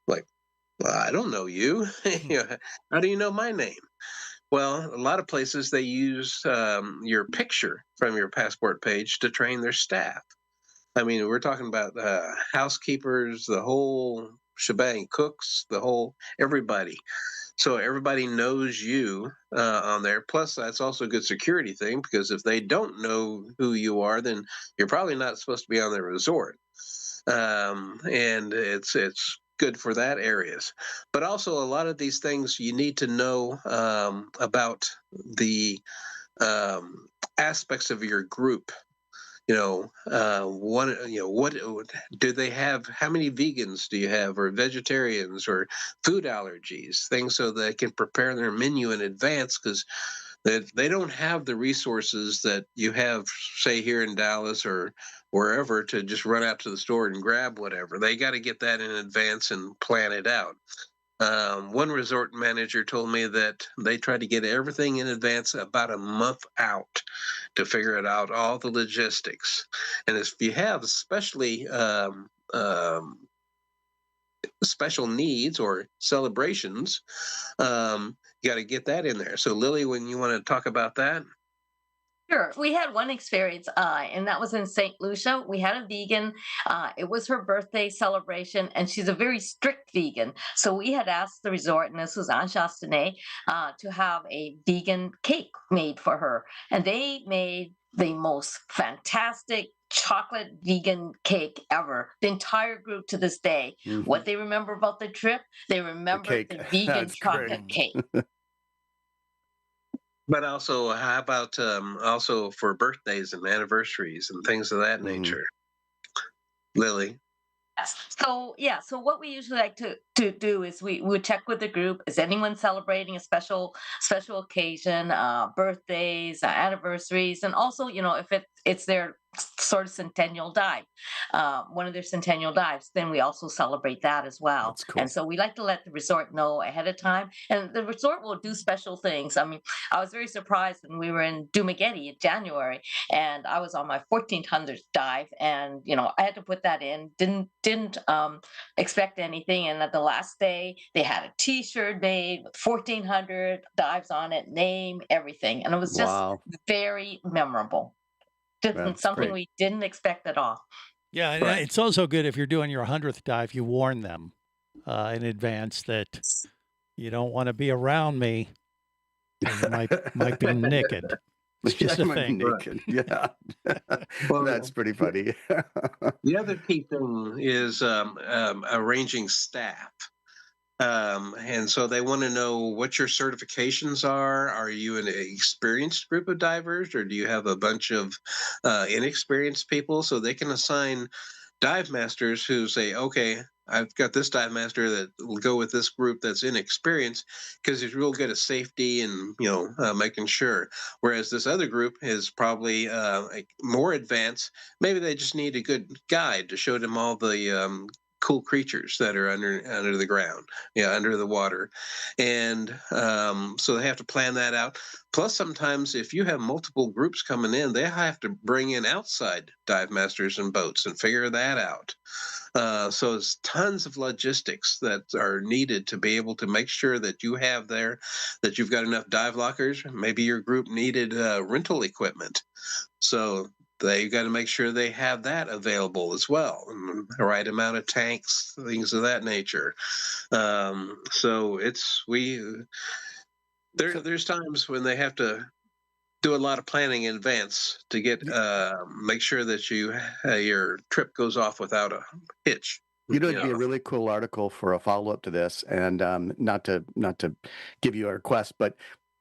Like, well, I don't know you. How do you know my name? Well, a lot of places they use your picture from your passport page to train their staff. I mean, we're talking about housekeepers, the whole shebang, cooks, everybody. So everybody knows you on there. Plus, that's also a good security thing, because if they don't know who you are, then you're probably not supposed to be on their resort. And it's good for that areas. But also, a lot of these things you need to know about the aspects of your group. What do they have? How many vegans do you have, or vegetarians, or food allergies? Things so they can prepare their menu in advance, because they don't have the resources that you have, say, here in Dallas or wherever, to just run out to the store and grab whatever. They got to get that in advance and plan it out. One resort manager told me that they try to get everything in advance about a month out to figure it out, all the logistics. And if you have especially special needs or celebrations, you got to get that in there. So Lily, when you want to talk about that? Sure. We had one experience, and that was in St. Lucia. We had a vegan. It was her birthday celebration, and she's a very strict vegan. So we had asked the resort, and this was on Chastenay, to have a vegan cake made for her. And they made the most fantastic chocolate vegan cake ever. The entire group to this day. Mhm. What they remember about the trip, they remember the vegan That's chocolate great. cake. But also, how about also for birthdays and anniversaries and things of that nature? Lily? Yes. So what we usually like to do is we would check with the group. Is anyone celebrating a special occasion, birthdays, anniversaries, and also, if it's their sort of centennial dive, one of their centennial dives, then we also celebrate that as well. That's cool. And so we like to let the resort know ahead of time, and the resort will do special things. I mean, I was very surprised when we were in Dumaguete in January, and I was on my 1400th dive, and I had to put that in. Didn't expect anything, and at the last day they had a T-shirt made with 1400 dives on it, name, everything, and it was just Wow. very memorable. That's Something great. we didn't expect at all. Yeah, and Right. it's also good if you're doing your 100th dive, you warn them in advance that you don't want to be around me. 'Cause you might be naked. It's just Yeah, a might be thing. naked. Yeah. Well, That's pretty funny. the other key thing is arranging staff. And so they want to know what your certifications are. Are you an experienced group of divers, or do you have a bunch of inexperienced people? So they can assign dive masters who say, okay, I've got this dive master that will go with this group that's inexperienced, because he's real good at safety and making sure. Whereas this other group is probably more advanced. Maybe they just need a good guide to show them all the cool creatures that are under the ground, under the water, and so they have to plan that out. Plus, sometimes if you have multiple groups coming in, they have to bring in outside dive masters and boats and figure that out. So it's tons of logistics that are needed to be able to make sure that that you've got enough dive lockers. Maybe your group needed rental equipment, so they got to make sure they have that available as well, and the right amount of tanks, things of that nature. So there's times when they have to do a lot of planning in advance to get make sure that your trip goes off without a hitch. It'd be a really cool article for a follow-up to this, and not to give you a request, but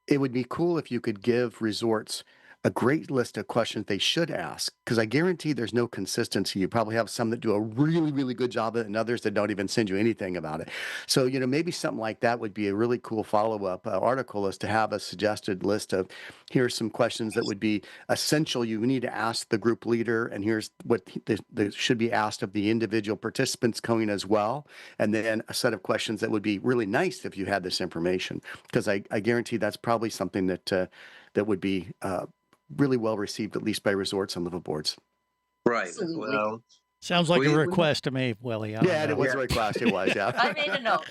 it would be cool if you could give resorts a great list of questions they should ask, because I guarantee there's no consistency. You probably have some that do a really, really good job of it, and others that don't even send you anything about it. So, maybe something like that would be a really cool follow-up article, is to have a suggested list of, here's some questions that would be essential you need to ask the group leader, and here's what that should be asked of the individual participants going as well, and then a set of questions that would be really nice if you had this information, because I guarantee that's probably something that would be really well received, at least by resorts and liveaboards. Right. Absolutely. Well, Sounds like a request to me, Willie. Yeah, it was a request. It was, yeah. I made a note.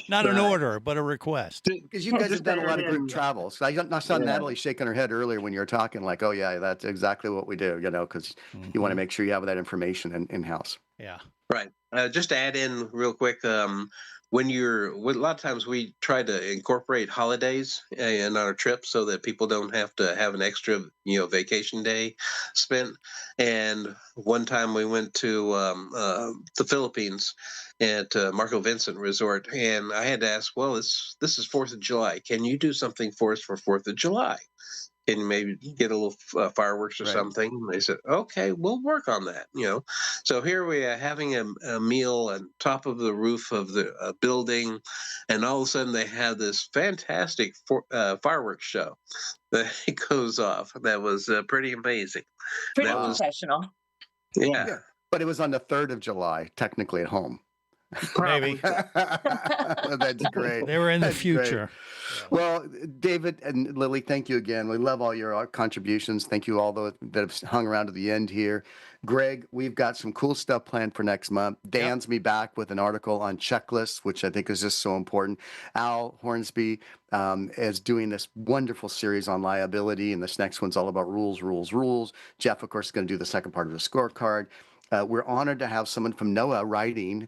Not an order, but a request. Because you guys have done a lot of group travel. So I saw Natalie shaking her head earlier when you were talking, like, oh, yeah, that's exactly what we do, because you want to make sure you have that information in-house. Yeah. Right. Just to add in real quick, a lot of times we try to incorporate holidays in our trip so that people don't have to have an extra, vacation day spent. And one time we went to the Philippines at Marco Vincent Resort, and I had to ask, well, this is 4th of July. Can you do something for us for 4th of July? Can you maybe get a little fireworks or something? And they said, okay, we'll work on that. So here we are having a meal on top of the roof of the building, and all of a sudden they have this fantastic fireworks show that goes off. That was pretty amazing. Pretty professional. Yeah. But it was on the 3rd of July, technically at home. Maybe. That's great. They were in the That's future. great. Well, David and Lily, thank you again. We love all your contributions. Thank you all that have hung around to the end here. Greg, we've got some cool stuff planned for next month. Dan's me back with an article on checklists, which I think is just so important. Al Hornsby is doing this wonderful series on liability, and this next one's all about rules. Jeff, of course, is going to do the second part of the scorecard. We're honored to have someone from NOAA writing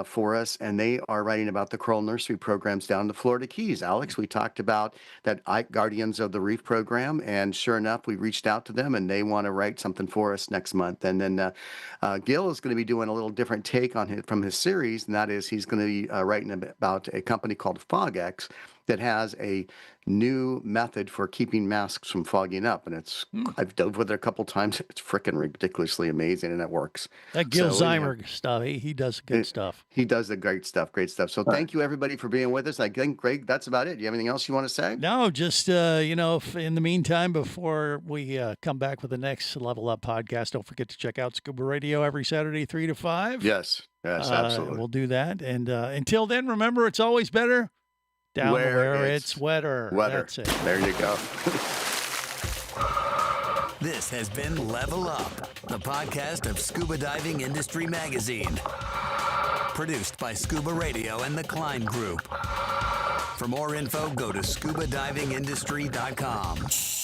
for us, and they are writing about the coral nursery programs down in the Florida Keys. Alex, we talked about that Guardians of the Reef program, and sure enough, we reached out to them, and they want to write something for us next month. And then Gil is going to be doing a little different take on from his series, and that is he's going to be writing about a company called FogX that has a new method for keeping masks from fogging up, and I've dove with it a couple times. It's freaking ridiculously amazing, and it works. That Gil Zeimer stuff, he does good stuff. He does the great stuff. So thank you everybody for being with us. I think, Greg, that's about it. Do you have anything else you want to say? No, just if in the meantime, before we come back with the next Level Up podcast, don't forget to check out Scuba Radio every Saturday 3 to 5. Yes, absolutely. We'll do that, and until then, remember, it's always better down where it's wetter. That's it. There you go. This has been Level Up, the podcast of Scuba Diving Industry Magazine. Produced by Scuba Radio and the Klein Group. For more info, go to ScubaDivingIndustry.com.